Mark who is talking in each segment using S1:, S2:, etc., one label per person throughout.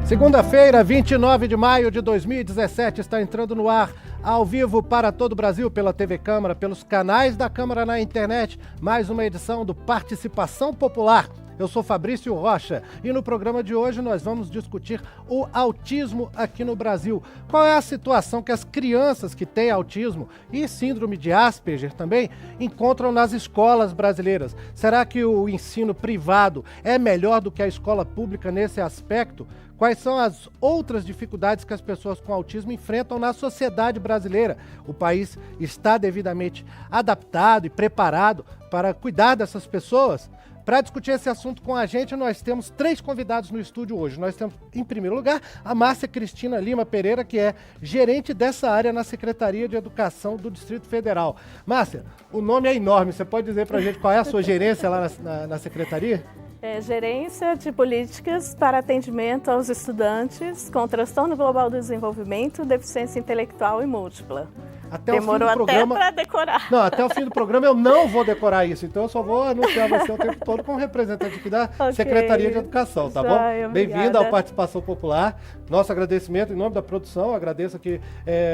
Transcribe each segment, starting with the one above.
S1: Segunda-feira, 29 de maio de 2017, está entrando no ar, ao vivo para todo o Brasil, pela TV Câmara, pelos canais da Câmara na internet, mais uma edição do Participação Popular. Eu sou Fabrício Rocha e no programa de hoje nós vamos discutir o autismo aqui no Brasil. Qual é a situação que as crianças que têm autismo e síndrome de Asperger também encontram nas escolas brasileiras? Será que o ensino privado é melhor do que a escola pública nesse aspecto? Quais são as outras dificuldades que as pessoas com autismo enfrentam na sociedade brasileira? O país está devidamente adaptado e preparado para cuidar dessas pessoas? Para discutir esse assunto com a gente, nós temos 3 convidados no estúdio hoje. Nós temos, em primeiro lugar, a Márcia Cristina Lima Pereira, que é gerente dessa área na Secretaria de Educação do Distrito Federal. Márcia, o nome é enorme. Você pode dizer para a gente qual é a sua gerência lá na Secretaria?
S2: Gerência de políticas para atendimento aos estudantes com transtorno global do desenvolvimento, deficiência intelectual e múltipla. Demorou até para decorar.
S1: Não, até o fim do programa eu não vou decorar isso, então eu só vou anunciar você o tempo todo como representante aqui da Secretaria de Educação, tá bom? Bem-vinda ao Participação Popular. Nosso agradecimento em nome da produção, agradeço aqui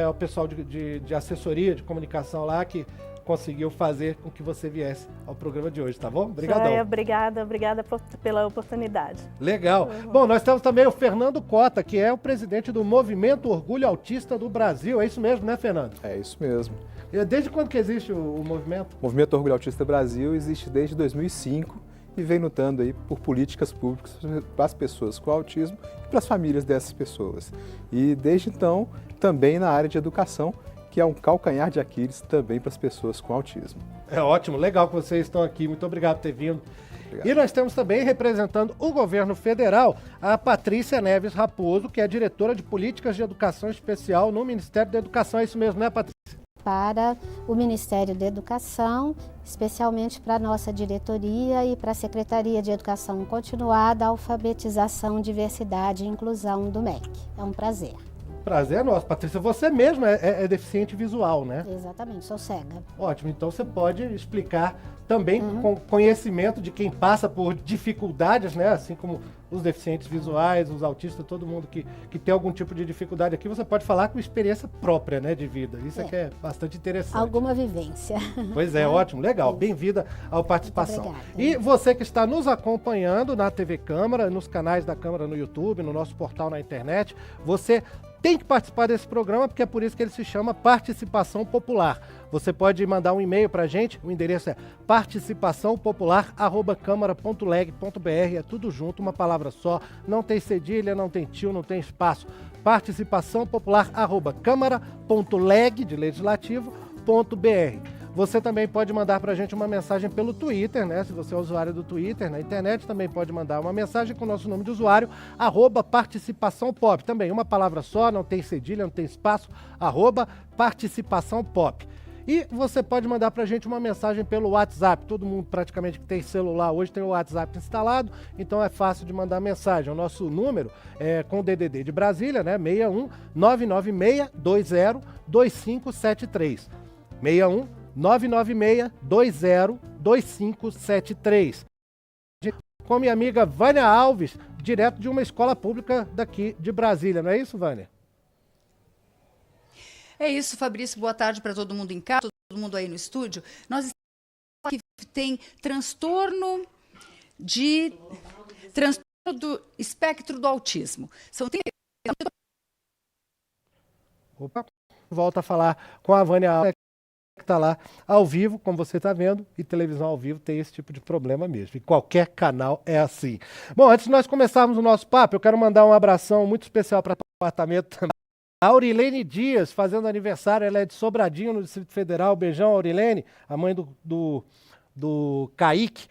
S1: ao pessoal de assessoria, de comunicação lá, que conseguiu fazer com que você viesse ao programa de hoje, tá bom? Obrigadão.
S2: Obrigada pela oportunidade.
S1: Legal. Bom, nós temos também o Fernando Cota, que é o presidente do Movimento Orgulho Autista do Brasil. É isso mesmo, né, Fernando?
S3: É isso mesmo.
S1: Desde quando que existe o movimento?
S3: O Movimento Orgulho Autista Brasil existe desde 2005 e vem lutando aí por políticas públicas para as pessoas com autismo e para as famílias dessas pessoas. E desde então, também na área de educação, que é um calcanhar de Aquiles também para as pessoas com autismo.
S1: É ótimo, legal que vocês estão aqui, muito obrigado por ter vindo. Obrigado. E nós temos também, representando o governo federal, a Patrícia Neves Raposo, que é diretora de Políticas de Educação Especial no Ministério da Educação. É isso mesmo, né, Patrícia?
S4: Para o Ministério da Educação, especialmente para a nossa diretoria e para a Secretaria de Educação Continuada, Alfabetização, Diversidade e Inclusão do MEC. É um prazer.
S1: Prazer é nosso. Patrícia, você mesmo é deficiente visual, né?
S4: Exatamente, sou cega.
S1: Ótimo, então você pode explicar também com conhecimento de quem passa por dificuldades, né? Assim como os deficientes visuais, os autistas, todo mundo que tem algum tipo de dificuldade aqui, você pode falar com experiência própria, né, de vida. Isso é que é bastante interessante.
S4: Alguma vivência.
S1: Pois é, ótimo, legal. Bem-vinda ao Participação. E você que está nos acompanhando na TV Câmara, nos canais da Câmara no YouTube, no nosso portal na internet, você tem que participar desse programa, porque é por isso que ele se chama Participação Popular. Você pode mandar um e-mail para a gente, o endereço é participaçãopopular@câmara.leg.br, é tudo junto, uma palavra só, não tem cedilha, não tem tio, não tem espaço. participaçãopopular@câmara.leg, de legislativo.br. Você também pode mandar para a gente uma mensagem pelo Twitter, né? Se você é usuário do Twitter, na internet, também pode mandar uma mensagem com o nosso nome de usuário, @participaçãopop. Também uma palavra só, não tem cedilha, não tem espaço, @participaçãopop. E você pode mandar para a gente uma mensagem pelo WhatsApp. Todo mundo praticamente que tem celular hoje tem o WhatsApp instalado, então é fácil de mandar mensagem. O nosso número é com o DDD de Brasília, né? 61 996 20 2573. 61 996-20-2573. Com minha amiga Vânia Alves, direto de uma escola pública daqui de Brasília. Não é isso, Vânia?
S5: É isso, Fabrício. Boa tarde para todo mundo em casa, todo mundo aí no estúdio. Nós estamos aqui que tem transtorno do espectro do autismo.
S1: Opa, volta a falar com a Vânia Alves, que está lá ao vivo, como você está vendo, e televisão ao vivo tem esse tipo de problema mesmo. E qualquer canal é assim. Bom, antes de nós começarmos o nosso papo, eu quero mandar um abração muito especial para o apartamento também. A Aurilene Dias, fazendo aniversário, ela é de Sobradinho, no Distrito Federal. Beijão, Aurilene, a mãe do Kaique.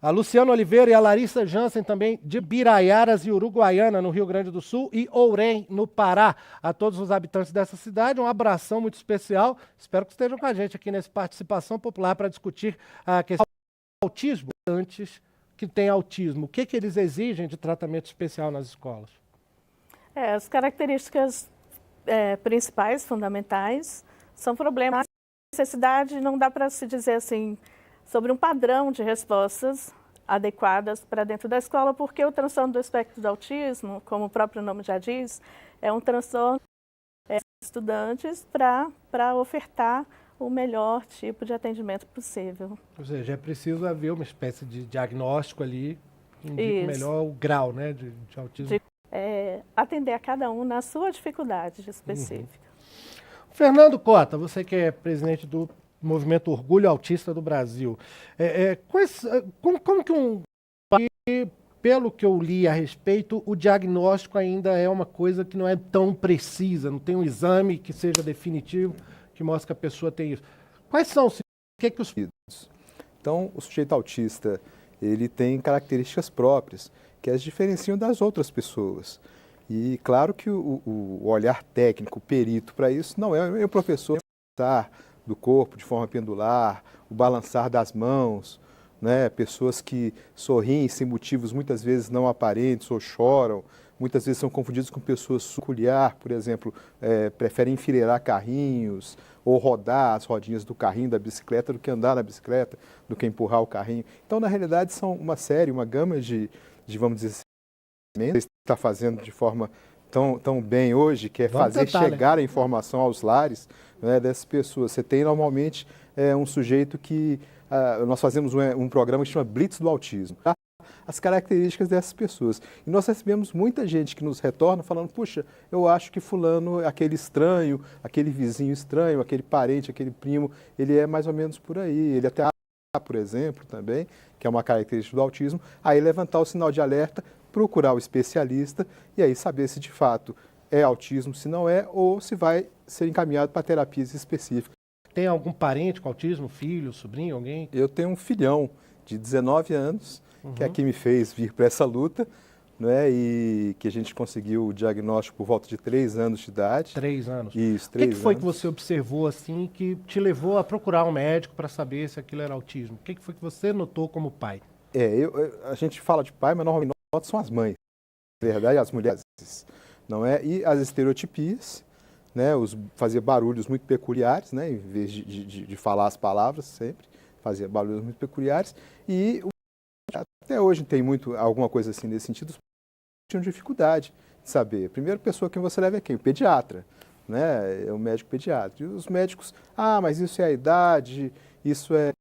S1: A Luciana Oliveira e a Larissa Jansen também de Biraiaras e Uruguaiana, no Rio Grande do Sul, e Ourém, no Pará. A todos os habitantes dessa cidade, um abração muito especial. Espero que estejam com a gente aqui nessa Participação Popular para discutir a questão do autismo. Antes que tem autismo, o que eles exigem de tratamento especial nas escolas?
S2: As características principais, fundamentais, são problemas. A necessidade não dá para se dizer assim sobre um padrão de respostas adequadas para dentro da escola, porque o transtorno do espectro do autismo, como o próprio nome já diz, é um transtorno de estudantes para ofertar o melhor tipo de atendimento possível.
S1: Ou seja, é preciso haver uma espécie de diagnóstico ali, que indique melhor o grau, né, de autismo.
S2: Atender a cada um na sua dificuldade específica.
S1: Fernando Cota, você que é presidente do Movimento Orgulho Autista do Brasil, como que pelo que eu li a respeito, o diagnóstico ainda é uma coisa que não é tão precisa, não tem um exame que seja definitivo, que mostre que a pessoa tem isso. Quais são os
S3: Então, o sujeito autista, ele tem características próprias que as diferenciam das outras pessoas. E claro que o olhar técnico, o perito para isso, não é o professor do corpo de forma pendular, o balançar das mãos, né? Pessoas que sorriem sem motivos muitas vezes não aparentes ou choram, muitas vezes são confundidos com pessoas peculiar, por exemplo, preferem enfileirar carrinhos ou rodar as rodinhas do carrinho da bicicleta do que andar na bicicleta, do que empurrar o carrinho. Então, na realidade, são uma gama de vamos dizer assim, está fazendo de forma tão bem hoje, que é fazer chegar a informação aos lares, né, dessas pessoas. Você tem normalmente um sujeito que nós fazemos um programa que chama Blitz do Autismo, tá? As características dessas pessoas. E nós recebemos muita gente que nos retorna falando, puxa, eu acho que fulano é aquele estranho, aquele vizinho estranho, aquele parente, aquele primo, ele é mais ou menos por aí. Ele até, por exemplo, também, que é uma característica do autismo, aí levantar o sinal de alerta, procurar o especialista e aí saber se de fato é autismo, se não é, ou se vai ser encaminhado para terapias específicas.
S1: Tem algum parente com autismo, filho, sobrinho, alguém?
S3: Eu tenho um filhão de 19 anos, que é quem me fez vir para essa luta, né, e que a gente conseguiu o diagnóstico por volta de 3 anos de idade.
S1: 3 anos?
S3: Isso, 3 anos.
S1: O que foi que você observou assim que te levou a procurar um médico para saber se aquilo era autismo? O que foi que você notou como pai?
S3: A gente fala de pai, mas normalmente são as mães, na verdade, as mulheres, não é? E as estereotipias, né, fazia barulhos muito peculiares, né, em vez de falar as palavras sempre, fazia barulhos muito peculiares, e até hoje tem alguma coisa assim nesse sentido, tinham dificuldade de saber. A primeira pessoa que você leva é quem? O pediatra, né, é o médico pediatra. E os médicos, mas isso é a idade, isso é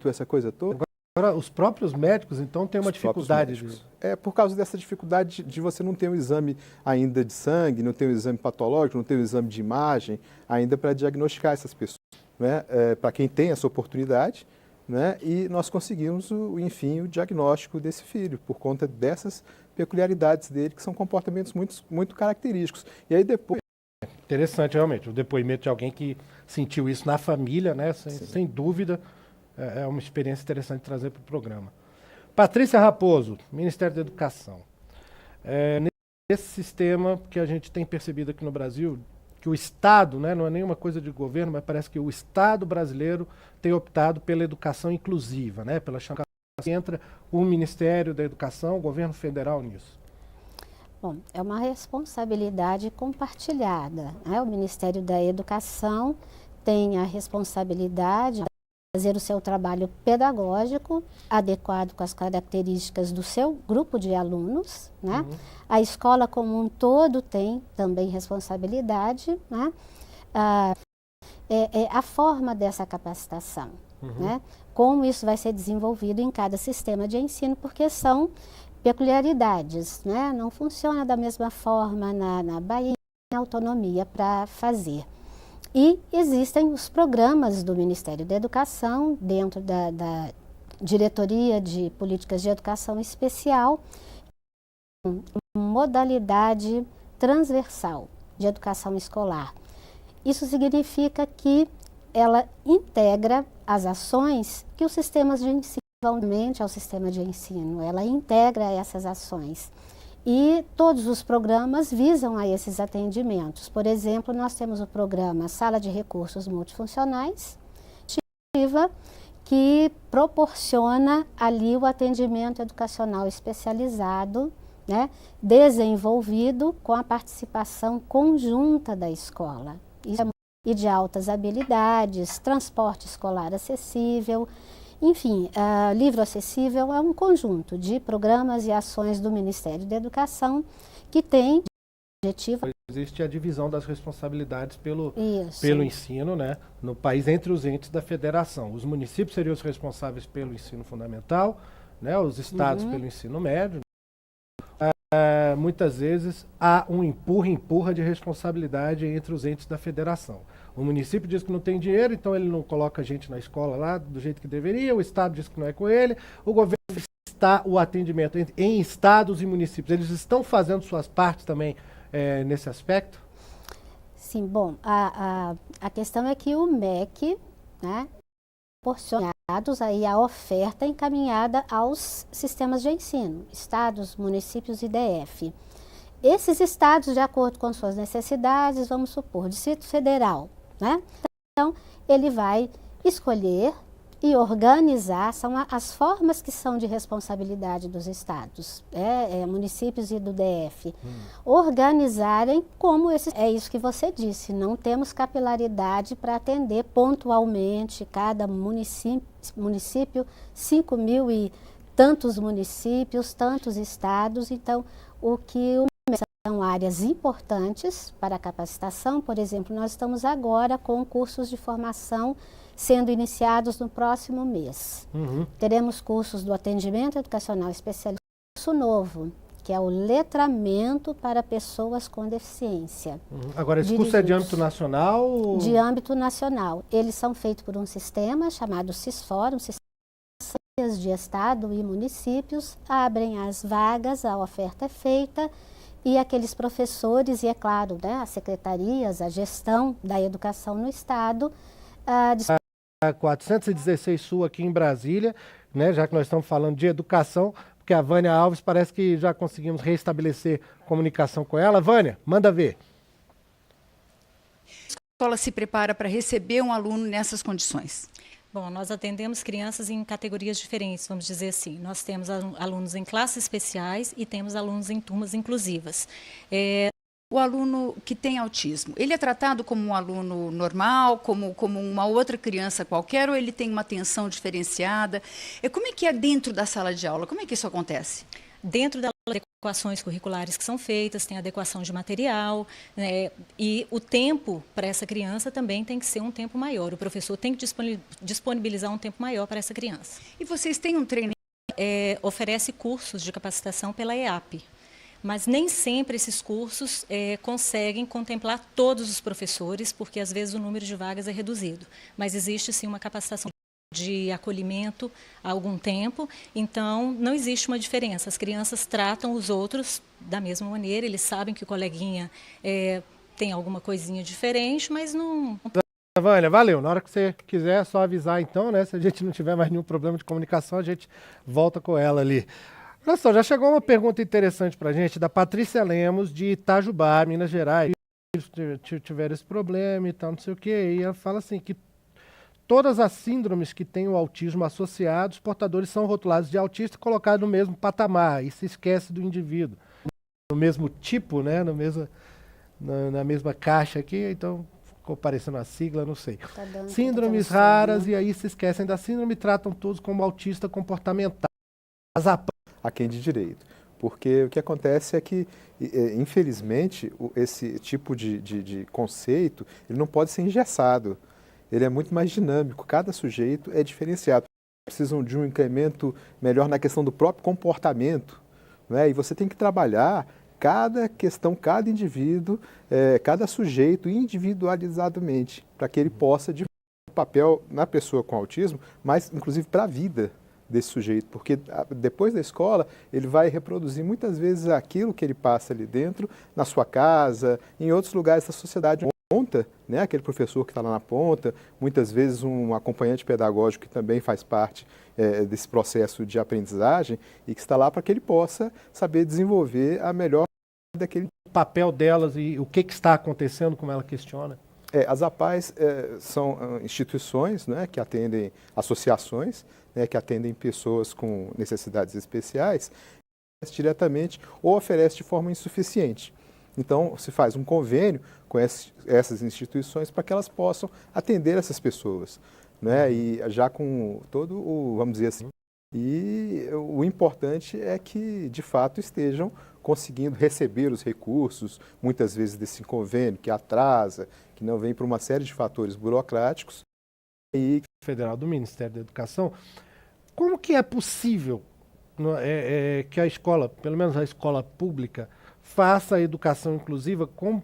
S3: essa coisa toda.
S1: Agora, os próprios médicos, então, têm uma dificuldade.
S3: É por causa dessa dificuldade de você não ter um exame ainda de sangue, não ter um exame patológico, não ter um exame de imagem ainda para diagnosticar essas pessoas, né? Para quem tem essa oportunidade, né? E nós conseguimos, enfim, o diagnóstico desse filho, por conta dessas peculiaridades dele, que são comportamentos muito característicos. E aí depois...
S1: Interessante, realmente, o depoimento de alguém que sentiu isso na família, né? Sem dúvida. É uma experiência interessante de trazer para o programa. Patrícia Raposo, Ministério da Educação. Nesse sistema que a gente tem percebido aqui no Brasil, que o Estado, né, não é nenhuma coisa de governo, mas parece que o Estado brasileiro tem optado pela educação inclusiva, né, pela chamada, entra o Ministério da Educação, o governo federal nisso.
S4: Bom, é uma responsabilidade compartilhada, né? O Ministério da Educação tem a responsabilidade de fazer o seu trabalho pedagógico adequado com as características do seu grupo de alunos, né? A escola como um todo tem também responsabilidade, né? A forma dessa capacitação, né? Como isso vai ser desenvolvido em cada sistema de ensino, porque são peculiaridades, né? Não funciona da mesma forma na Bahia, tem autonomia para fazer. E existem os programas do Ministério da Educação, dentro da Diretoria de Políticas de Educação Especial, modalidade transversal de educação escolar. Isso significa que ela integra as ações que os sistemas de ensino vão ao sistema de ensino, ela integra essas ações. E todos os programas visam a esses atendimentos. Por exemplo, nós temos o programa Sala de Recursos Multifuncionais, que proporciona ali o atendimento educacional especializado, né, desenvolvido com a participação conjunta da escola. E de altas habilidades, transporte escolar acessível. Enfim, Livro Acessível é um conjunto de programas e ações do Ministério da Educação que tem objetivo.
S1: Existe a divisão das responsabilidades pelo
S4: Isso.
S1: ensino, né, no país entre os entes da federação. Os municípios seriam os responsáveis pelo ensino fundamental, né, os estados pelo ensino médio. Muitas vezes há um empurra de responsabilidade entre os entes da federação. O município diz que não tem dinheiro, então ele não coloca gente na escola lá do jeito que deveria, o estado diz que não é com ele, o governo está o atendimento em estados e municípios. Eles estão fazendo suas partes também nesse aspecto?
S4: Sim, bom, a questão é que o MEC, né, proporcionados aí a oferta encaminhada aos sistemas de ensino, estados, municípios e DF. Esses estados, de acordo com suas necessidades, vamos supor, Distrito Federal, né? Então, ele vai escolher e organizar, são as formas que são de responsabilidade dos estados, municípios e do DF, organizarem como é isso que você disse, não temos capilaridade para atender pontualmente cada município, 5.000 e tantos municípios, tantos estados, então o que são áreas importantes para a capacitação. Por exemplo, nós estamos agora com cursos de formação sendo iniciados no próximo mês. Teremos cursos do atendimento educacional especialista, curso novo, que é o letramento para pessoas com deficiência.
S1: Agora, esse curso é de âmbito nacional?
S4: De âmbito nacional. Eles são feitos por um sistema chamado Sisfor, um sistema de estado e municípios, abrem as vagas, a oferta é feita, e aqueles professores, e é claro, né, as secretarias, a gestão da educação no estado,
S1: A 416 Sul aqui em Brasília, né, já que nós estamos falando de educação, porque a Vânia Alves parece que já conseguimos restabelecer comunicação com ela. Vânia, manda ver.
S5: A escola se prepara para receber um aluno nessas condições?
S6: Bom, nós atendemos crianças em categorias diferentes, vamos dizer assim. Nós temos alunos em classes especiais e temos alunos em turmas inclusivas.
S5: O aluno que tem autismo, ele é tratado como um aluno normal, como uma outra criança qualquer, ou ele tem uma atenção diferenciada? Como é que é dentro da sala de aula? Como é que isso acontece?
S6: Dentro das adequações curriculares que são feitas, tem adequação de material, né, e o tempo para essa criança também tem que ser um tempo maior. O professor tem que disponibilizar um tempo maior para essa criança.
S5: E vocês têm um treinamento?
S6: Oferece cursos de capacitação pela EAP. Mas nem sempre esses cursos conseguem contemplar todos os professores, porque às vezes o número de vagas é reduzido. Mas existe sim uma capacitação de acolhimento há algum tempo, então não existe uma diferença. As crianças tratam os outros da mesma maneira, eles sabem que o coleguinha tem alguma coisinha diferente, mas não...
S1: Vânia, valeu. Na hora que você quiser, é só avisar então, né? Se a gente não tiver mais nenhum problema de comunicação, a gente volta com ela ali. Olha só, já chegou uma pergunta interessante para a gente, da Patrícia Lemos, de Itajubá, Minas Gerais. Tiveram esse problema e tal, não sei o quê. E ela fala assim, que todas as síndromes que têm o autismo associado, os portadores são rotulados de autista e colocados no mesmo patamar, e se esquece do indivíduo. No mesmo tipo, né? Na mesma caixa aqui, então ficou parecendo uma sigla, não sei. Síndromes raras, e aí se esquecem da síndrome e tratam todos como autista comportamental.
S3: A quem de direito. Porque o que acontece é que, infelizmente, esse tipo de conceito ele não pode ser engessado. Ele é muito mais dinâmico, cada sujeito é diferenciado. Precisam de um incremento melhor na questão do próprio comportamento, né? E você tem que trabalhar cada questão, cada indivíduo, cada sujeito individualizadamente, para que ele possa, de papel na pessoa com autismo, mas inclusive para a vida desse sujeito, porque depois da escola ele vai reproduzir muitas vezes aquilo que ele passa ali dentro, na sua casa, em outros lugares da sociedade. Ponta, né, aquele professor que está lá na ponta, muitas vezes um acompanhante pedagógico que também faz parte desse processo de aprendizagem e que está lá para que ele possa saber desenvolver a melhor daquele
S1: papel delas e o que está acontecendo, como ela questiona.
S3: As APAES são instituições, né, que atendem associações, né, que atendem pessoas com necessidades especiais, diretamente ou oferece de forma insuficiente. Então, se faz um convênio com essas instituições para que elas possam atender essas pessoas. né? E já com todo o, vamos dizer assim, e o importante é que, de fato, estejam conseguindo receber os recursos, muitas vezes desse convênio, que atrasa, que não vem por uma série de fatores burocráticos.
S1: E federal do Ministério da Educação, como que é possível que a escola, pelo menos a escola pública, faça a educação inclusiva com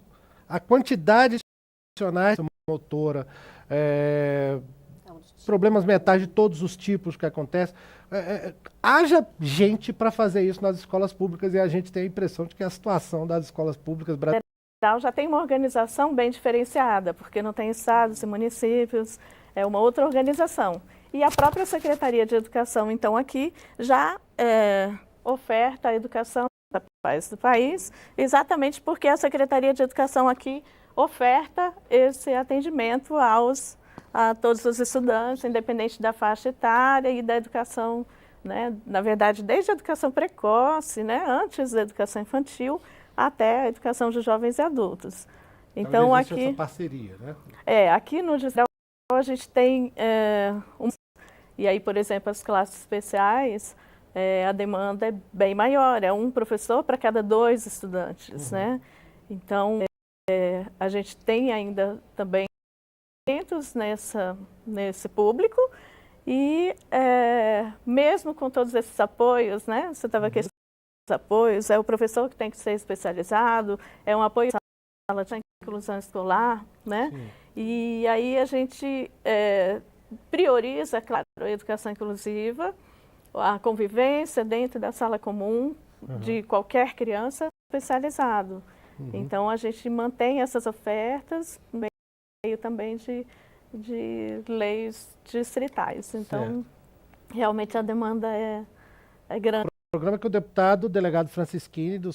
S1: a quantidade de profissionais, motora, problemas mentais de todos os tipos que acontecem. Haja gente para fazer isso nas escolas públicas e a gente tem a impressão de que a situação das escolas públicas brasileiras
S2: já tem uma organização bem diferenciada, porque não tem estados e municípios, é uma outra organização. E a própria Secretaria de Educação, então, aqui já oferta a educação do país, exatamente porque a Secretaria de Educação aqui oferta esse atendimento a todos os estudantes, independente da faixa etária e da educação, né? Na verdade, desde a educação precoce, né? Antes da educação infantil, até a educação de jovens e adultos. Então, aqui
S1: essa parceria, né?
S2: Aqui no distrito a gente tem e aí, por exemplo, as classes especiais, a demanda é bem maior, é um professor para cada 2 estudantes, né? Então, a gente tem ainda também nesse público e mesmo com todos esses apoios, né? Você estava questionando os apoios, é o professor que tem que ser especializado, é um apoio à sala de inclusão escolar, né? Sim. E aí a gente prioriza, claro, a educação inclusiva, a convivência dentro da sala comum de qualquer criança especializado. Então, a gente mantém essas ofertas meio também de leis distritais. Então, realmente a demanda é grande.
S1: O programa que o deputado, delegado Francisquini, do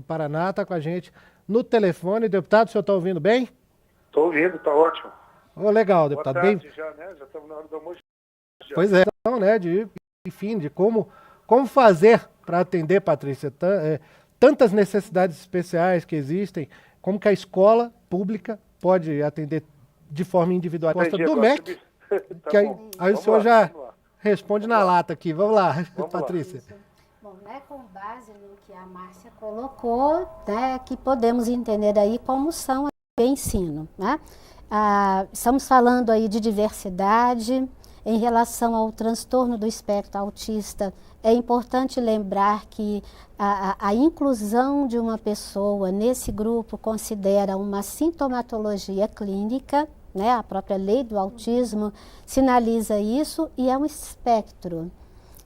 S1: Paraná, está com a gente no telefone. Deputado, o senhor está ouvindo bem?
S7: Estou ouvindo, está ótimo.
S1: Legal, deputado.
S7: Boa tarde já, né? Já estamos na hora do almoço.
S1: Pois é, então, né, de como fazer para atender, Patrícia, tantas necessidades especiais que existem, como que a escola pública pode atender de forma individual. Do MEC, que aí o senhor já responde na lata aqui. Vamos lá, Patrícia.
S4: Bom, né, com base no que a Márcia colocou, né, que podemos entender aí como são o ensino, né? Estamos falando aí de diversidade. Em relação ao transtorno do espectro autista, é importante lembrar que a inclusão de uma pessoa nesse grupo considera uma sintomatologia clínica, né? A própria lei do autismo sinaliza isso, e é um espectro.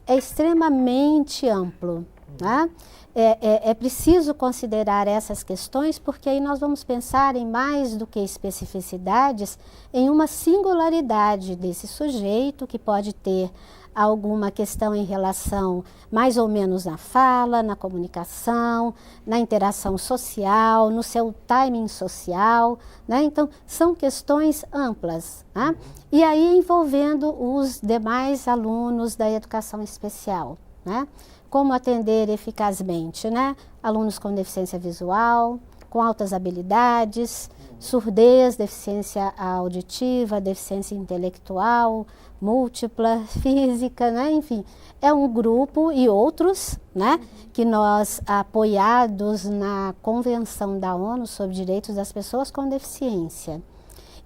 S4: É extremamente amplo, né? É preciso considerar essas questões, porque aí nós vamos pensar em mais do que especificidades, em uma singularidade desse sujeito, que pode ter alguma questão em relação mais ou menos na fala, na comunicação, na interação social, no seu timing social, né? Então, são questões amplas, né? E aí envolvendo os demais alunos da educação especial, né? Como atender eficazmente, né? Alunos com deficiência visual, com altas habilidades, surdez, deficiência auditiva, deficiência intelectual, múltipla, física, né? Enfim, é um grupo e outros, né? Que nós, apoiados na Convenção da ONU sobre Direitos das Pessoas com Deficiência,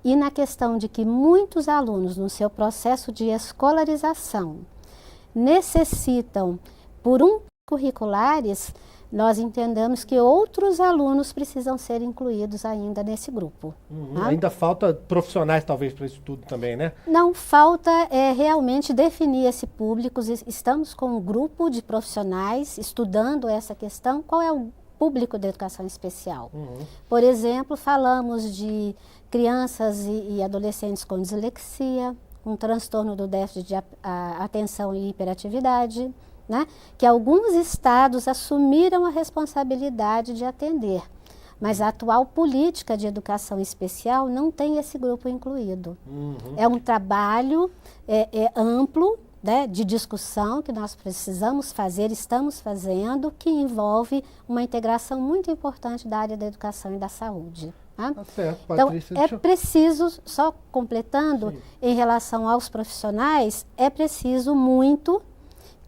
S4: e na questão de que muitos alunos, no seu processo de escolarização, necessitam, por curriculares, nós entendemos que outros alunos precisam ser incluídos ainda nesse grupo.
S1: Tá? Ainda falta profissionais, talvez, para isso tudo também, né?
S4: Não, falta realmente definir esse público. Estamos com um grupo de profissionais estudando essa questão. Qual é o público da educação especial? Por exemplo, falamos de crianças e adolescentes com dislexia, um transtorno do déficit de atenção e hiperatividade, né? Que alguns estados assumiram a responsabilidade de atender, mas a atual política de educação especial não tem esse grupo incluído. É um trabalho amplo, né, de discussão que nós precisamos fazer, estamos fazendo, que envolve uma integração muito importante da área da educação e da saúde. Tá?
S1: Tá certo,
S4: Então,
S1: Patrícia.
S4: é preciso, só completando, em relação aos profissionais, é preciso muito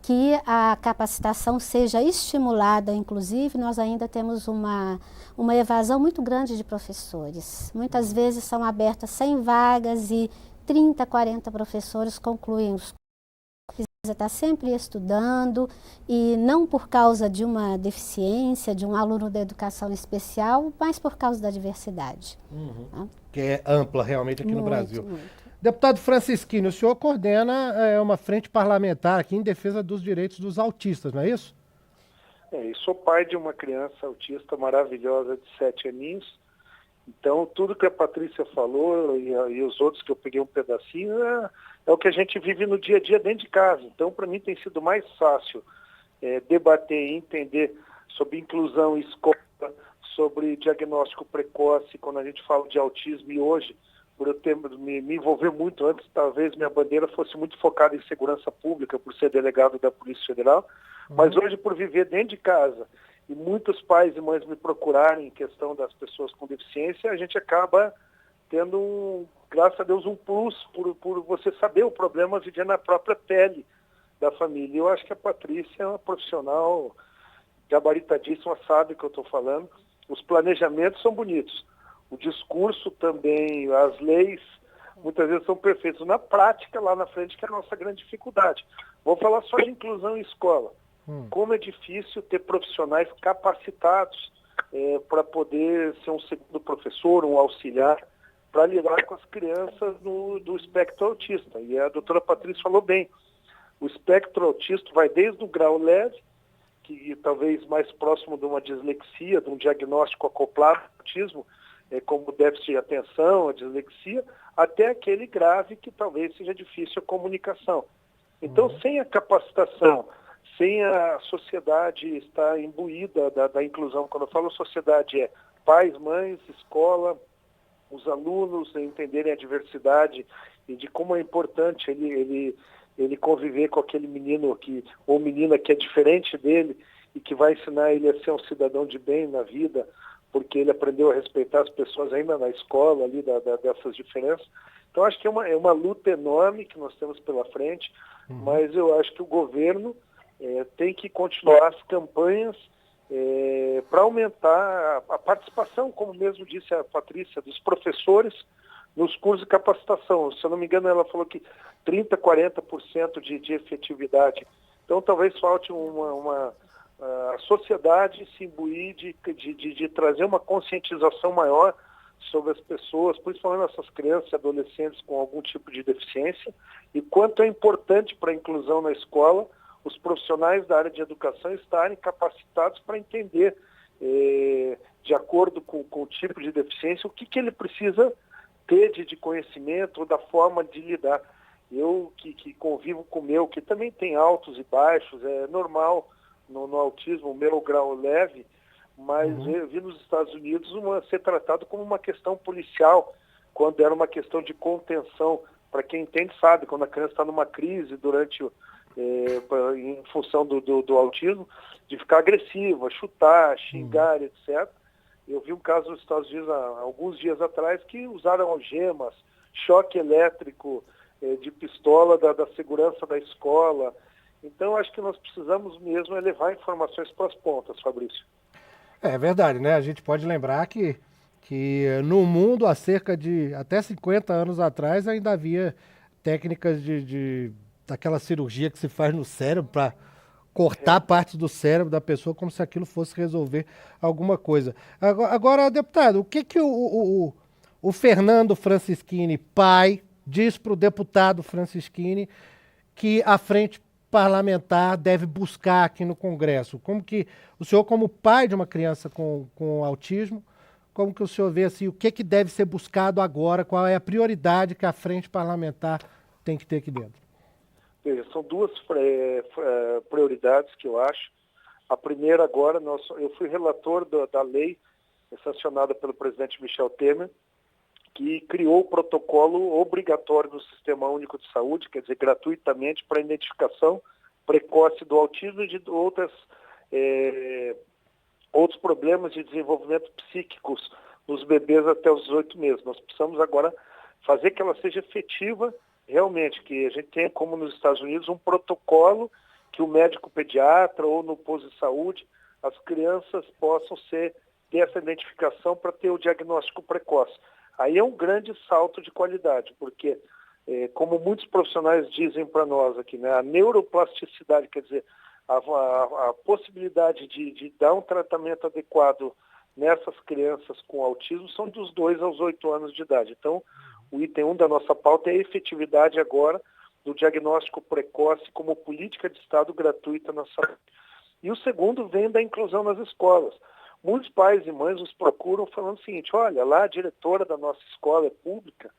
S4: que a capacitação seja estimulada, inclusive nós ainda temos uma evasão muito grande de professores. Muitas vezes são abertas 100 vagas e 30, 40 professores concluem os cursos. Está sempre estudando e não por causa de uma deficiência, de um aluno da educação especial, mas por causa da diversidade. Tá?
S1: Que é ampla realmente aqui no
S4: Muito,
S1: Brasil.
S4: muito.
S1: Deputado Francisquini, o senhor coordena uma frente parlamentar aqui em defesa dos direitos dos autistas, não é isso?
S7: E sou pai de uma criança autista maravilhosa de 7 aninhos. Então, tudo que a Patrícia falou e os outros que eu peguei um pedacinho é o que a gente vive no dia a dia dentro de casa. Então, para mim tem sido mais fácil debater e entender sobre inclusão em escola, sobre diagnóstico precoce, quando a gente fala de autismo. E hoje, por eu ter me envolver muito antes, talvez minha bandeira fosse muito focada em segurança pública, por ser delegado da Polícia Federal. Mas hoje, por viver dentro de casa, e muitos pais e mães me procurarem em questão das pessoas com deficiência, a gente acaba tendo, graças a Deus, um plus por você saber o problema vivendo na própria pele da família. Eu acho que a Patrícia é uma profissional gabaritadíssima, sabe o que eu estou falando. Os planejamentos são bonitos. O discurso também, as leis, muitas vezes são perfeitos. Na prática, lá na frente, que é a nossa grande dificuldade. Vou falar só de inclusão em escola. Como é difícil ter profissionais capacitados para poder ser um segundo professor, um auxiliar, para lidar com as crianças do espectro autista. E a doutora Patrícia falou bem, o espectro autista vai desde o grau leve, que talvez mais próximo de uma dislexia, de um diagnóstico acoplado ao autismo, como déficit de atenção, a dislexia, até aquele grave que talvez seja difícil a comunicação. Então, sem a capacitação, sem a sociedade estar imbuída da inclusão, quando eu falo sociedade é pais, mães, escola, os alunos entenderem a diversidade e de como é importante ele conviver com aquele menino ou menina que é diferente dele e que vai ensinar ele a ser um cidadão de bem na vida, porque ele aprendeu a respeitar as pessoas ainda na escola ali dessas diferenças. Então acho que é uma luta enorme que nós temos pela frente, mas eu acho que o governo tem que continuar as campanhas para aumentar a participação, como mesmo disse a Patrícia, dos professores nos cursos de capacitação. Se eu não me engano, ela falou que 30%, 40% de efetividade. Então talvez falte a sociedade se imbuir de trazer uma conscientização maior sobre as pessoas, principalmente essas crianças e adolescentes com algum tipo de deficiência, e quanto é importante para a inclusão na escola os profissionais da área de educação estarem capacitados para entender, de acordo com o tipo de deficiência, o que ele precisa ter de conhecimento ou da forma de lidar. Eu que convivo com o meu, que também tem altos e baixos, é normal no autismo, o meu grau leve, mas eu vi nos Estados Unidos ser tratado como uma questão policial, quando era uma questão de contenção. Para quem entende sabe, quando a criança está numa crise em função do autismo, de ficar agressiva, chutar, xingar, etc. Eu vi um caso nos Estados Unidos há alguns dias atrás que usaram algemas, choque elétrico, de pistola da segurança da escola. Então, acho que nós precisamos mesmo levar informações para as pontas, Fabrício.
S1: É verdade, né? A gente pode lembrar que no mundo, há cerca de até 50 anos atrás, ainda havia técnicas daquela cirurgia que se faz no cérebro para cortar partes do cérebro da pessoa como se aquilo fosse resolver alguma coisa. Agora, deputado, o que o Fernando Francisquini, pai, diz para o deputado Francisquini que a frente parlamentar deve buscar aqui no Congresso? Como que o senhor, como pai de uma criança com autismo, como que o senhor vê assim, o que deve ser buscado agora, qual é a prioridade que a frente parlamentar tem que ter aqui dentro?
S7: São duas prioridades que eu acho. A primeira agora, eu fui relator da lei sancionada pelo presidente Michel Temer, que criou o protocolo obrigatório no Sistema Único de Saúde, quer dizer, gratuitamente para identificação precoce do autismo e de outros problemas de desenvolvimento psíquicos, nos bebês até os 18 meses. Nós precisamos agora fazer que ela seja efetiva realmente, que a gente tenha, como nos Estados Unidos, um protocolo que o médico pediatra ou no posto de saúde, as crianças possam ter essa identificação para ter o diagnóstico precoce. Aí é um grande salto de qualidade, porque, como muitos profissionais dizem para nós aqui, né, a neuroplasticidade, quer dizer, a possibilidade de dar um tratamento adequado nessas crianças com autismo são dos 2 aos 8 anos de idade. Então, o item 1 da nossa pauta é a efetividade agora do diagnóstico precoce como política de Estado gratuita na saúde. E o segundo vem da inclusão nas escolas. Muitos pais e mães nos procuram falando o seguinte: olha, lá a diretora da nossa escola é pública,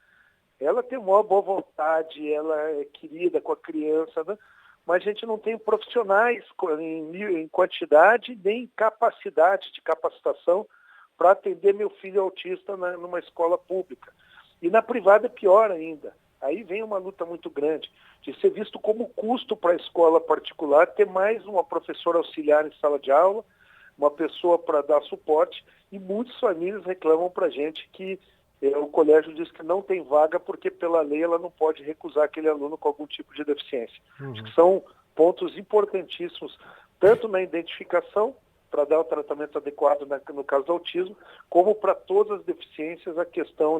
S7: ela tem uma boa vontade, ela é querida com a criança, né? Mas a gente não tem profissionais em quantidade nem capacidade de capacitação para atender meu filho autista numa escola pública. E na privada é pior ainda. Aí vem uma luta muito grande de ser visto como custo para a escola particular ter mais uma professora auxiliar em sala de aula, uma pessoa para dar suporte, e muitas famílias reclamam para a gente que o colégio diz que não tem vaga porque pela lei ela não pode recusar aquele aluno com algum tipo de deficiência. Acho que são pontos importantíssimos, tanto na identificação, para dar o tratamento adequado no caso do autismo, como para todas as deficiências, a questão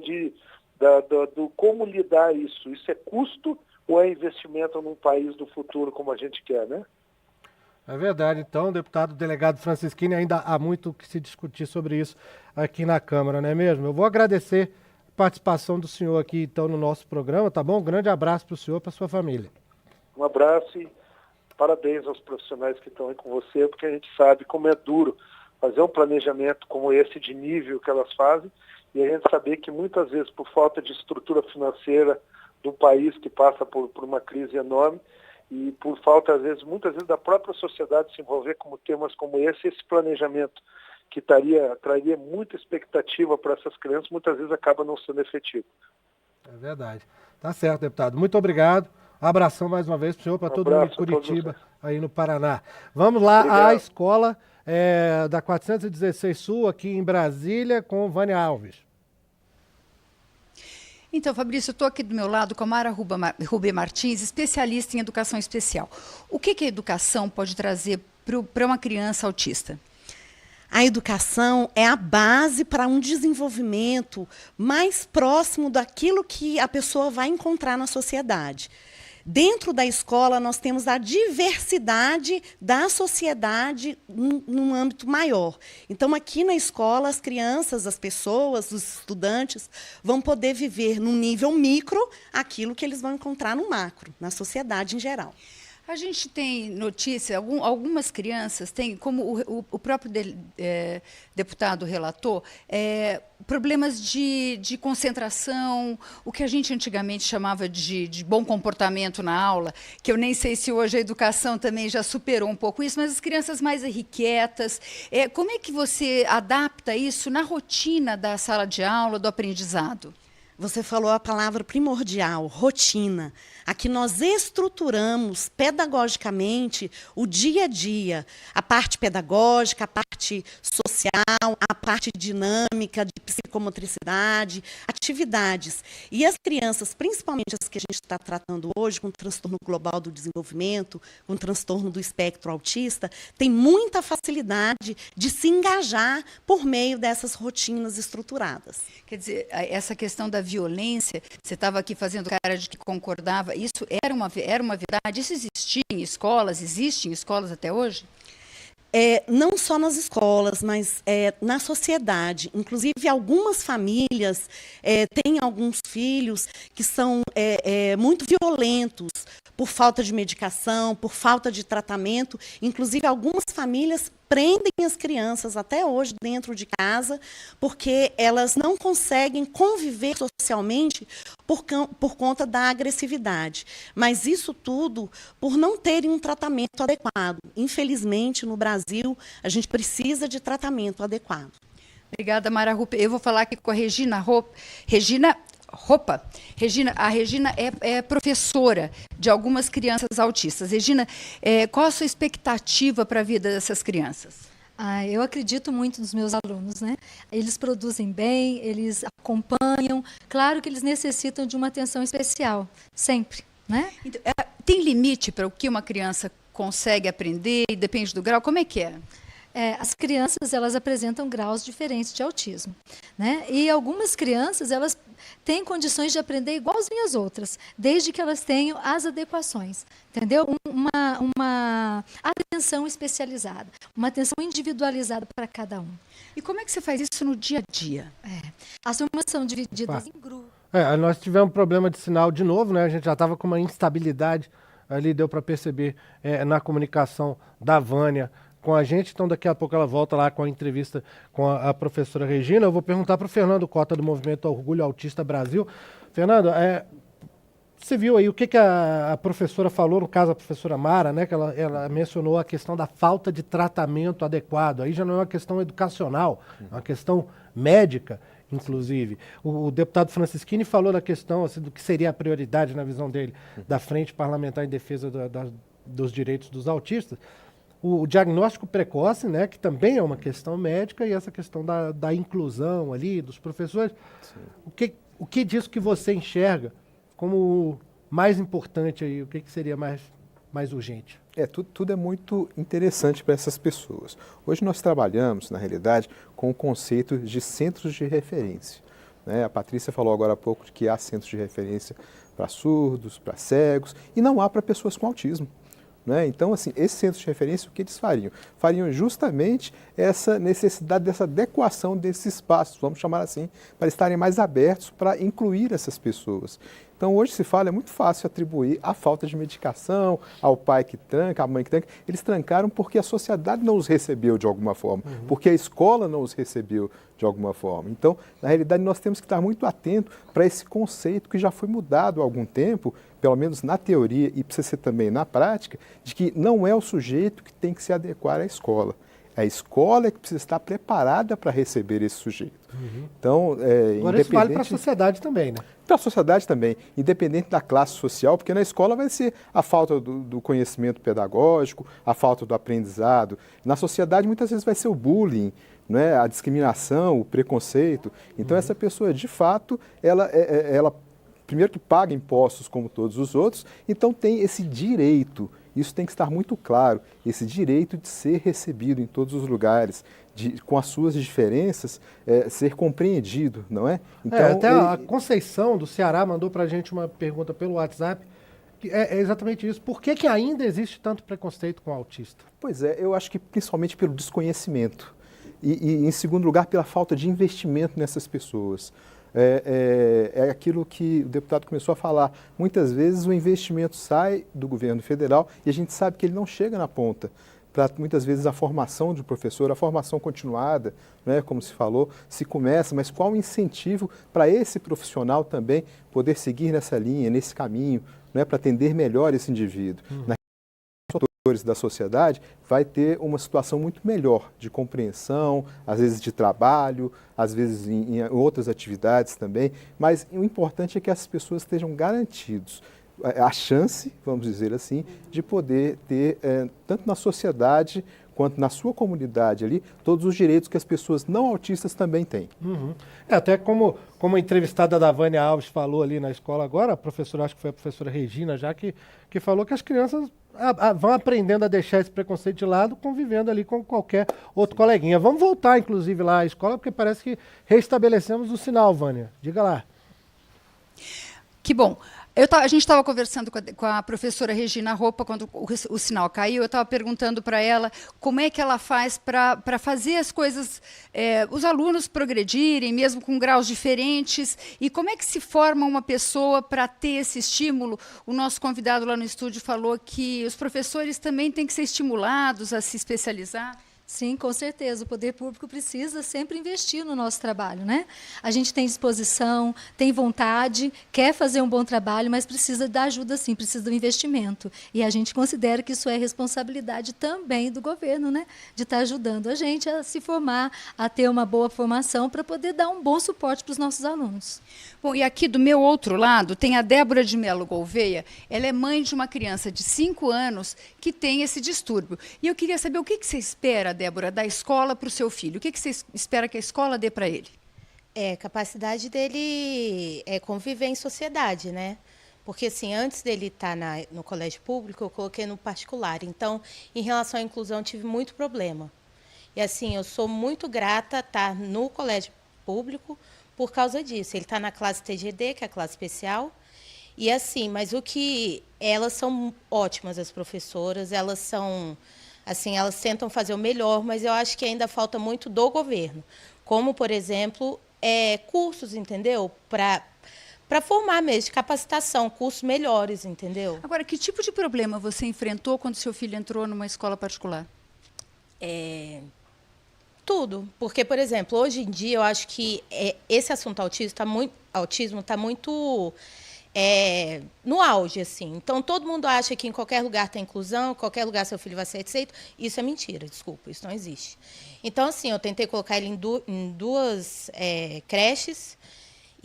S7: do como lidar isso. Isso é custo ou é investimento num país do futuro como a gente quer, né?
S1: É verdade. Então, deputado delegado Francisquini, ainda há muito que se discutir sobre isso aqui na Câmara, não é mesmo? Eu vou agradecer a participação do senhor aqui, então, no nosso programa, tá bom? Um grande abraço para o senhor e para a sua família.
S7: Um abraço e parabéns aos profissionais que estão aí com você, porque a gente sabe como é duro fazer um planejamento como esse de nível que elas fazem, e a gente saber que muitas vezes, por falta de estrutura financeira do país que passa por uma crise enorme, e por falta, muitas vezes, da própria sociedade se envolver com temas como esse planejamento que traria muita expectativa para essas crianças, muitas vezes acaba não sendo efetivo. É
S1: verdade. Tá certo, deputado. Muito obrigado. Abração mais uma vez para o senhor, para todo mundo de Curitiba, aí no Paraná. Vamos lá à escola da 416 Sul, aqui em Brasília, com Vânia Alves.
S5: Então, Fabrício, eu estou aqui do meu lado com a Mara Rubê Martins, especialista em educação especial. O que a educação pode trazer para uma criança autista?
S8: A educação é a base para um desenvolvimento mais próximo daquilo que a pessoa vai encontrar na sociedade. Dentro da escola, nós temos a diversidade da sociedade num âmbito maior. Então, aqui na escola, as crianças, as pessoas, os estudantes vão poder viver num nível micro aquilo que eles vão encontrar no macro, na sociedade em geral.
S5: A gente tem notícia, algumas crianças têm, como o próprio deputado relatou, problemas de concentração, o que a gente antigamente chamava de bom comportamento na aula, que eu nem sei se hoje a educação também já superou um pouco isso, mas as crianças mais irrequietas. Como é que você adapta isso na rotina da sala de aula, do aprendizado?
S8: Você falou a palavra primordial, rotina. Aqui nós estruturamos pedagogicamente o dia a dia, a parte pedagógica, a parte social, a parte dinâmica, de psicomotricidade, atividades. E as crianças, principalmente as que a gente está tratando hoje, com transtorno global do desenvolvimento, com transtorno do espectro autista, têm muita facilidade de se engajar por meio dessas rotinas estruturadas.
S5: Quer dizer, essa questão da violência, você estava aqui fazendo cara de que concordava, isso era uma verdade? Isso existia em escolas? Existe em escolas até hoje?
S8: Não só nas escolas, mas na sociedade. Inclusive, algumas famílias têm alguns filhos que são muito violentos por falta de medicação, por falta de tratamento. Inclusive, algumas famílias prendem as crianças até hoje dentro de casa porque elas não conseguem conviver socialmente por conta da agressividade. Mas isso tudo por não terem um tratamento adequado. Infelizmente, no Brasil, a gente precisa de tratamento adequado.
S5: Obrigada, Mara Rupe. Eu vou falar aqui com a Regina a Regina é professora de algumas crianças autistas. Regina, qual a sua expectativa para a vida dessas crianças?
S9: Eu acredito muito nos meus alunos, né? Eles produzem bem, eles acompanham. Claro que eles necessitam de uma atenção especial, sempre, né?
S5: Então, tem limite para o que uma criança consegue aprender? Depende do grau? Como é que é?
S9: As crianças, elas apresentam graus diferentes de autismo, né? E algumas crianças, elas têm condições de aprender igualzinho às outras, desde que elas tenham as adequações, entendeu? Uma atenção especializada, uma atenção individualizada para cada um.
S5: E como é que você faz isso no dia a dia?
S9: As turmas são divididas em grupos.
S1: Nós tivemos problema de sinal de novo, né? A gente já estava com uma instabilidade ali, deu para perceber na comunicação da Vânia com a gente, então daqui a pouco ela volta lá com a entrevista com a professora Regina. Eu vou perguntar para o Fernando Cota, do Movimento Orgulho Autista Brasil. Fernando, você viu aí o que a professora falou, no caso a professora Mara, né, que ela mencionou a questão da falta de tratamento adequado. Aí já não é uma questão educacional, é uma questão médica, inclusive. O deputado Francisquini falou da questão assim, do que seria a prioridade, na visão dele, da Frente Parlamentar em Defesa dos Direitos dos Autistas. O diagnóstico precoce, né, que também é uma questão médica, e essa questão da inclusão ali, dos professores. O que disso que você enxerga como mais importante aí? O que seria mais urgente?
S3: Tudo é muito interessante para essas pessoas. Hoje nós trabalhamos, na realidade, com o conceito de centros de referência, né? A Patrícia falou agora há pouco de que há centros de referência para surdos, para cegos, e não há para pessoas com autismo. Né? Então, assim, esses centros de referência, o que eles fariam? Fariam justamente essa necessidade dessa adequação desses espaços, vamos chamar assim, para estarem mais abertos para incluir essas pessoas. Então, hoje se fala, é muito fácil atribuir a falta de medicação, ao pai que tranca, à mãe que tranca. Eles trancaram porque a sociedade não os recebeu de alguma forma, porque a escola não os recebeu de alguma forma. Então, na realidade, nós temos que estar muito atentos para esse conceito que já foi mudado há algum tempo, pelo menos na teoria e precisa ser também na prática, de que não é o sujeito que tem que se adequar à escola. A escola é que precisa estar preparada para receber esse sujeito. Então,
S1: agora isso vale para a sociedade também, né?
S3: Para a sociedade também, independente da classe social, porque na escola vai ser a falta do conhecimento pedagógico, a falta do aprendizado. Na sociedade, muitas vezes, vai ser o bullying, né? A discriminação, o preconceito. Então, essa pessoa, de fato, ela primeiro que paga impostos como todos os outros, então tem esse direito. Isso tem que estar muito claro, esse direito de ser recebido em todos os lugares, com as suas diferenças, ser compreendido, não é?
S1: Então, até a Conceição, do Ceará, mandou para a gente uma pergunta pelo WhatsApp, que é exatamente isso. Por que ainda existe tanto preconceito com o autista?
S3: Pois eu acho que principalmente pelo desconhecimento e em segundo lugar, pela falta de investimento nessas pessoas. É aquilo que o deputado começou a falar. Muitas vezes o investimento sai do governo federal e a gente sabe que ele não chega na ponta. Para muitas vezes a formação de professor, a formação continuada, né, como se falou, se começa, mas qual o incentivo para esse profissional também poder seguir nessa linha, nesse caminho, né, para atender melhor esse indivíduo? Da sociedade, vai ter uma situação muito melhor de compreensão, às vezes de trabalho, às vezes em outras atividades também, mas o importante é que essas pessoas estejam garantidos a chance, vamos dizer assim, de poder ter, tanto na sociedade quanto na sua comunidade ali, todos os direitos que as pessoas não autistas também têm.
S1: Até como a entrevistada da Vânia Alves falou ali na escola agora, a professora, acho que foi a professora Regina já, que falou que as crianças vão aprendendo a deixar esse preconceito de lado, convivendo ali com qualquer outro coleguinha. Vamos voltar, inclusive, lá à escola, porque parece que restabelecemos o sinal, Vânia. Diga lá.
S5: Que bom. A gente estava conversando com a professora Regina Roupa quando o sinal caiu. Eu estava perguntando para ela como é que ela faz para fazer as coisas, os alunos progredirem, mesmo com graus diferentes, e como é que se forma uma pessoa para ter esse estímulo. O nosso convidado lá no estúdio falou que os professores também têm que ser estimulados a se especializar.
S9: Sim, com certeza. O poder público precisa sempre investir no nosso trabalho, né? A gente tem disposição, tem vontade, quer fazer um bom trabalho, mas precisa da ajuda, sim, precisa do investimento. E a gente considera que isso é responsabilidade também do governo, né? De estar ajudando a gente a se formar, a ter uma boa formação para poder dar um bom suporte para os nossos alunos.
S5: Bom, e aqui do meu outro lado tem a Débora de Melo Gouveia. Ela é mãe de uma criança de 5 anos que tem esse distúrbio. E eu queria saber o que você espera, Débora, da escola para o seu filho? O que você espera que a escola dê para ele?
S10: Capacidade dele conviver em sociedade, né? Porque, assim, antes dele estar no colégio público, eu coloquei no particular. Então, em relação à inclusão, eu tive muito problema. E, assim, eu sou muito grata a estar no colégio público por causa disso. Ele está na classe TGD, que é a classe especial. E, assim, mas elas são ótimas, as professoras, elas são, assim, elas tentam fazer o melhor, mas eu acho que ainda falta muito do governo. Como, por exemplo, cursos, entendeu? Para formar mesmo, de capacitação, cursos melhores, entendeu?
S5: Agora, que tipo de problema você enfrentou quando seu filho entrou numa escola particular?
S10: Tudo. Porque, por exemplo, hoje em dia eu acho que esse assunto autismo está muito no auge, assim. Então, todo mundo acha que em qualquer lugar tem inclusão, em qualquer lugar seu filho vai ser aceito. Isso é mentira, desculpa, isso não existe. Então, assim, eu tentei colocar ele em duas creches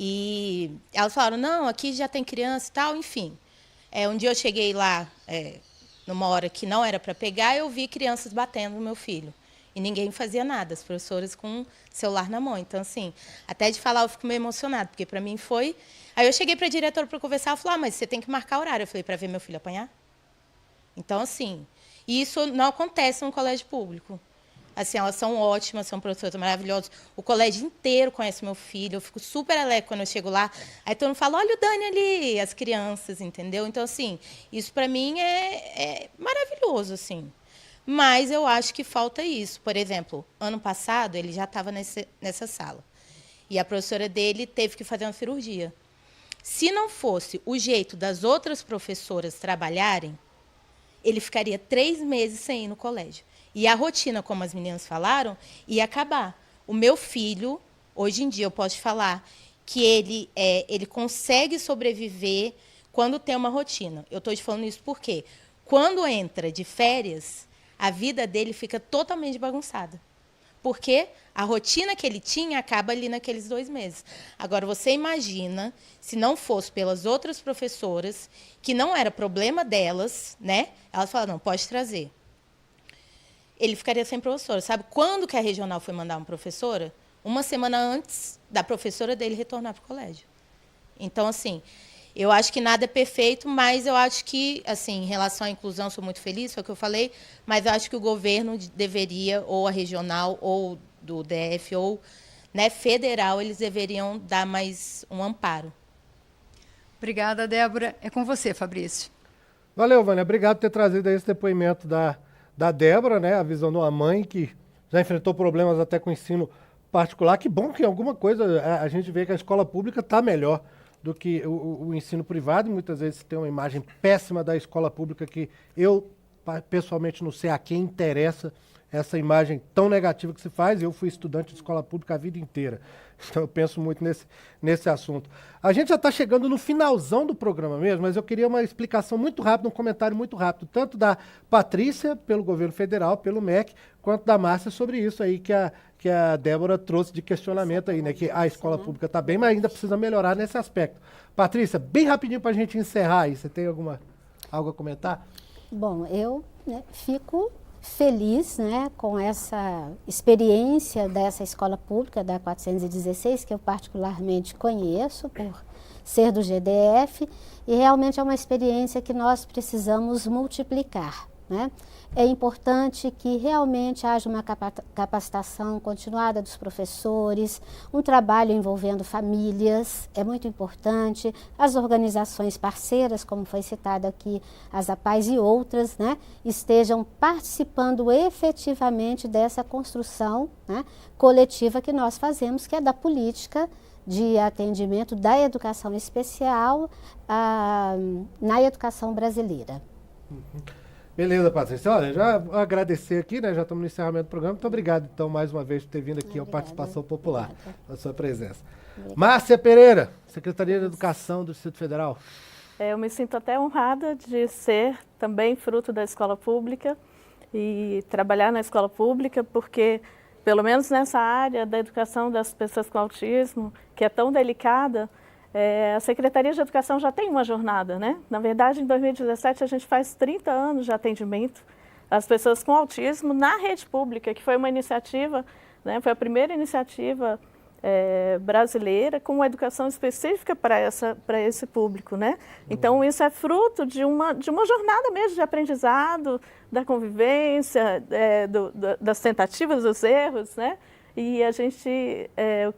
S10: e elas falaram, não, aqui já tem criança e tal, enfim. Um dia eu cheguei lá, numa hora que não era para pegar, eu vi crianças batendo no meu filho. E ninguém fazia nada, as professoras com o celular na mão. Então, assim, até de falar eu fico meio emocionada, porque para mim foi... Aí eu cheguei para a diretora para conversar, ela falou, mas você tem que marcar horário. Eu falei, para ver meu filho apanhar? Então, assim, isso não acontece no colégio público. Assim, elas são ótimas, são professoras maravilhosas. O colégio inteiro conhece meu filho. Eu fico super alegre quando eu chego lá. Aí todo mundo fala, olha o Dani ali, as crianças, entendeu? Então, assim, isso para mim é maravilhoso, assim. Mas eu acho que falta isso. Por exemplo, ano passado, ele já estava nessa sala. E a professora dele teve que fazer uma cirurgia. Se não fosse o jeito das outras professoras trabalharem, ele ficaria 3 meses sem ir no colégio. E a rotina, como as meninas falaram, ia acabar. O meu filho, hoje em dia, eu posso te falar que ele consegue sobreviver quando tem uma rotina. Eu estou te falando isso porque quando entra de férias, a vida dele fica totalmente bagunçada. Porque a rotina que ele tinha acaba ali naqueles 2 meses. Agora, você imagina, se não fosse pelas outras professoras, que não era problema delas, né? Elas falaram, não, pode trazer. Ele ficaria sem professora. Sabe quando que a regional foi mandar uma professora? 1 semana antes da professora dele retornar para o colégio. Então, assim, eu acho que nada é perfeito, mas eu acho que, assim, em relação à inclusão, sou muito feliz, foi o que eu falei, mas eu acho que o governo deveria, ou a regional, ou do DF, ou, né, federal, eles deveriam dar mais um amparo.
S5: Obrigada, Débora. É com você, Fabrício.
S1: Valeu, Vânia. Obrigado por ter trazido esse depoimento da Débora, né? A visão de uma mãe que já enfrentou problemas até com o ensino particular. Que bom que alguma coisa a gente vê que a escola pública está melhor do que o ensino privado. Muitas vezes tem uma imagem péssima da escola pública que eu, pessoalmente, não sei a quem interessa essa imagem tão negativa que se faz. Eu fui estudante de escola pública a vida inteira, então eu penso muito nesse assunto. A gente já está chegando no finalzão do programa mesmo, mas eu queria uma explicação muito rápida, um comentário muito rápido, tanto da Patrícia, pelo governo federal, pelo MEC, quanto da Márcia sobre isso aí que a Débora trouxe de questionamento aí, né? Que a escola pública está bem, mas ainda precisa melhorar nesse aspecto. Patrícia, bem rapidinho para a gente encerrar aí, você tem algo a comentar?
S4: Bom, eu fico feliz, né, com essa experiência dessa escola pública da 416, que eu particularmente conheço por ser do GDF, e realmente é uma experiência que nós precisamos multiplicar, né? É importante que realmente haja uma capacitação continuada dos professores, um trabalho envolvendo famílias, é muito importante, as organizações parceiras, como foi citado aqui, as APAES e outras, né, estejam participando efetivamente dessa construção, né, coletiva que nós fazemos, que é da política de atendimento da educação especial na educação brasileira.
S1: Beleza, Patrícia. Olha, já vou agradecer aqui, né? Já estamos no encerramento do programa. Muito obrigado, então, mais uma vez, por ter vindo aqui ao Participação Popular, a sua presença. Márcia Pereira, Secretaria de Educação do Distrito Federal.
S2: Eu me sinto até honrada de ser também fruto da escola pública e trabalhar na escola pública, porque, pelo menos nessa área da educação das pessoas com autismo, que é tão delicada, a Secretaria de Educação já tem uma jornada, né? Na verdade, em 2017, a gente faz 30 anos de atendimento as pessoas com autismo na rede pública, que foi uma iniciativa, né, foi a primeira iniciativa brasileira com uma educação específica para esse público, né? Então, isso é fruto de uma jornada mesmo de aprendizado, da convivência, das tentativas, dos erros, né? E a gente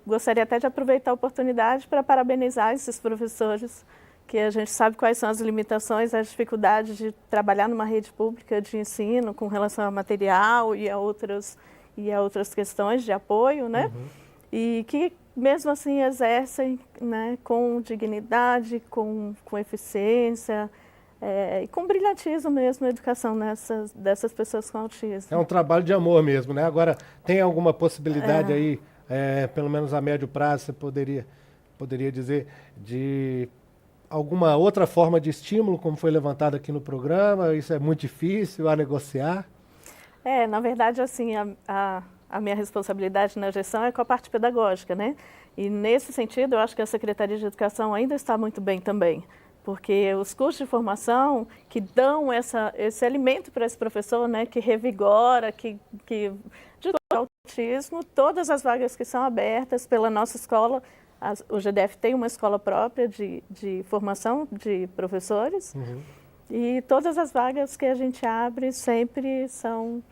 S2: gostaria até de aproveitar a oportunidade para parabenizar esses professores, que a gente sabe quais são as limitações, as dificuldades de trabalhar numa rede pública de ensino com relação a material e a outras questões de apoio, né? E que, mesmo assim, exercem, né, com dignidade, com eficiência e com brilhantismo mesmo a educação dessas pessoas com autismo.
S1: É um trabalho de amor mesmo, né? Agora, tem alguma possibilidade aí, pelo menos a médio prazo, você poderia dizer, de alguma outra forma de estímulo, como foi levantado aqui no programa? Isso é muito difícil a negociar?
S2: Na verdade, assim, a minha responsabilidade na gestão é com a parte pedagógica, né? E nesse sentido, eu acho que a Secretaria de Educação ainda está muito bem também, porque os cursos de formação que dão esse alimento para esse professor, né, que revigora, que de autismo, todas as vagas que são abertas pela nossa escola, o GDF tem uma escola própria de formação de professores, e todas as vagas que a gente abre sempre são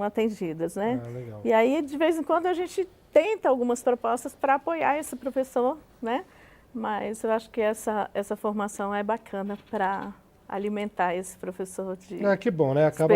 S2: atendidas, né?
S1: Legal.
S2: E aí, de vez em quando, a gente tenta algumas propostas para apoiar esse professor, né? Mas eu acho que essa formação é bacana para alimentar esse professor de
S1: que bom, né? Acaba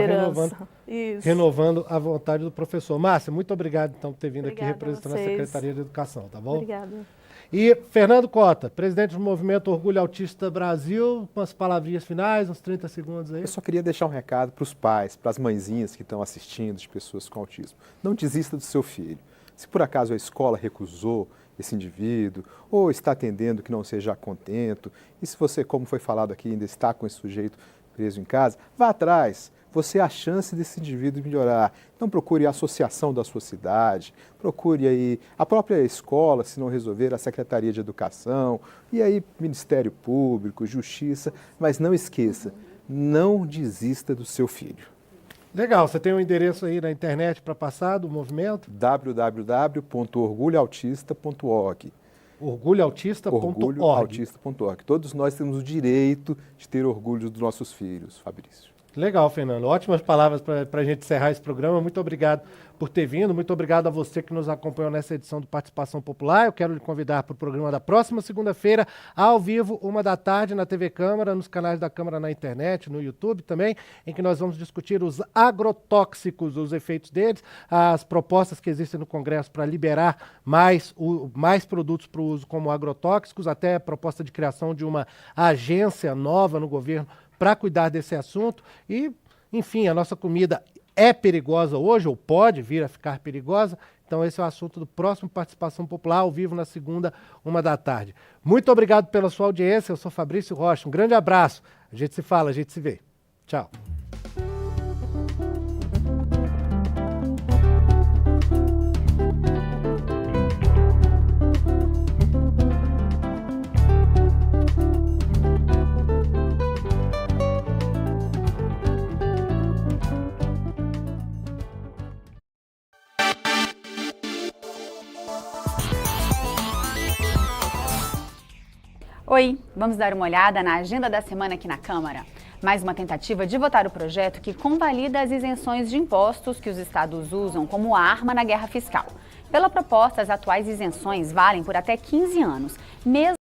S1: renovando a vontade do professor. Márcia, muito obrigado, então, por ter vindo aqui representando a Secretaria de Educação, tá bom?
S2: Obrigada.
S1: E Fernando Cota, presidente do Movimento Orgulho Autista Brasil, umas palavrinhas finais, uns 30 segundos aí.
S3: Eu só queria deixar um recado para os pais, para as mãezinhas que estão assistindo, de pessoas com autismo. Não desista do seu filho. Se por acaso a escola recusou esse indivíduo, ou está atendendo que não seja contento, e se você, como foi falado aqui, ainda está com esse sujeito preso em casa, vá atrás. Você é a chance desse indivíduo melhorar. Então procure a associação da sua cidade, procure aí a própria escola, se não resolver, a Secretaria de Educação, e aí Ministério Público, Justiça, mas não esqueça, não desista do seu filho.
S1: Legal, você tem um endereço aí na internet para passar do movimento?
S3: www.orgulhoautista.org.
S1: Orgulhoautista.org.
S3: Todos nós temos o direito de ter orgulho dos nossos filhos, Fabrício.
S1: Legal, Fernando. Ótimas palavras para a gente encerrar esse programa. Muito obrigado por ter vindo. Muito obrigado a você que nos acompanhou nessa edição do Participação Popular. Eu quero lhe convidar para o programa da próxima segunda-feira, ao vivo, 13h, na TV Câmara, nos canais da Câmara na internet, no YouTube também, em que nós vamos discutir os agrotóxicos, os efeitos deles, as propostas que existem no Congresso para liberar mais produtos para o uso como agrotóxicos, até a proposta de criação de uma agência nova no governo para cuidar desse assunto. E, enfim, a nossa comida é perigosa hoje, ou pode vir a ficar perigosa. Então esse é o assunto do próximo Participação Popular, ao vivo na segunda, 13h. Muito obrigado pela sua audiência. Eu sou Fabrício Rocha. Um grande abraço. A gente se fala, a gente se vê. Tchau.
S11: Oi, vamos dar uma olhada na agenda da semana aqui na Câmara. Mais uma tentativa de votar o projeto que convalida as isenções de impostos que os estados usam como arma na guerra fiscal. Pela proposta, as atuais isenções valem por até 15 anos, mesmo